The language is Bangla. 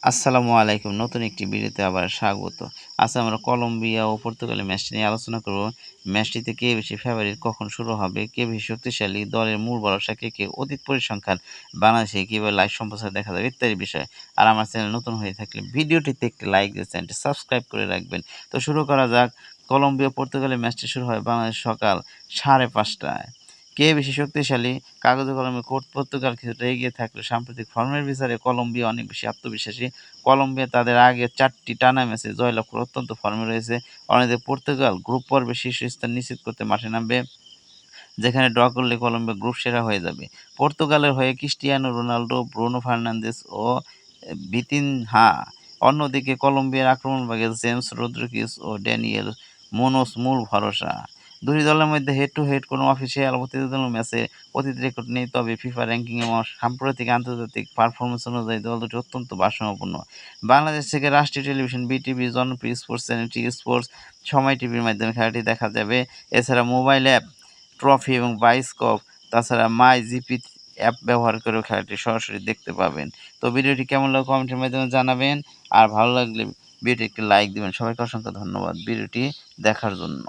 আসসালামু আলাইকুম। নতুন একটি ভিডিওতে আবার স্বাগত। আজকে আমরা কলম্বিয়া ও পর্তুগালের ম্যাচটি নিয়ে আলোচনা করব। ম্যাচটিতে কে বেশি ফেভারিট, কখন শুরু হবে, কে বেশি শক্তিশালী, দলের মূল ভরসা কে, অতীত পরিসংখ্যান, বাংলাদেশে কিভাবে লাইভ সম্প্রচার দেখা যাবে ইত্যাদি বিষয়। আর আমার চ্যানেল নতুন হয়ে থাকলে ভিডিওটিতে একটি লাইক দিয়ে চ্যানেলটি সাবস্ক্রাইব করে রাখবেন। তো শুরু করা যাক। কলম্বিয়া পর্তুগালের ম্যাচটি শুরু হয় বাংলাদেশ সকাল 5:30টায়। কে বেশি শক্তিশালী? কাগজে কলমে পর্তুগাল কিছুটা এগিয়ে থাকলেও সাম্প্রতিক ফর্মের বিচারে কলম্বিয়া অনেক বেশি আত্মবিশ্বাসী। কলম্বিয়া তাদের আগের ৪টি টানা ম্যাচে জয়লাভ করে অত্যন্ত ফর্মে রয়েছে। অন্যদিকে পর্তুগাল গ্রুপ পর্বে শীর্ষস্থান নিশ্চিত করতে মাঠে নামবে, যেখানে ড্র করলে কলম্বিয়া গ্রুপ সেরা হয়ে যাবে। পর্তুগালের হয়ে ক্রিস্টিয়ানো রোনালদো, ব্রুনো ফার্নান্দেজ ও ভিতিনহা। অন্যদিকে কলম্বিয়ার আক্রমণভাগে জেমস রদ্রিগেজ ও ড্যানিয়েল মুনোস মূল ভরসা। দুই দলের মধ্যে হেড টু হেড কোনো অফিসিয়াল প্রতিদ্বন্দ্বী ম্যাচে অতীত রেকর্ড নেই, তবে ফিফা র্যাঙ্কিং এবং সাম্প্রতিক আন্তর্জাতিক পারফরমেন্স অনুযায়ী দল দুটি অত্যন্ত ভারসাম্যপূর্ণ। বাংলাদেশ থেকে রাষ্ট্রীয় টেলিভিশন বিটিভি, জনপ্রিয় স্পোর্টস চ্যানেল টি স্পোর্টস, সময় টিভির মাধ্যমে খেলাটি দেখা যাবে। এছাড়া মোবাইল অ্যাপ ট্রফি এবং বায়োস্কোপ, তাছাড়া মাই জিপি অ্যাপ ব্যবহার করেও খেলাটি সরাসরি দেখতে পাবেন। তো ভিডিওটি কেমন লাগলো কমেন্টের মাধ্যমে জানাবেন। আর ভালো লাগলে ভিডিওটি একটি লাইক দিবেন। সবাইকে অসংখ্য ধন্যবাদ ভিডিওটি দেখার জন্য।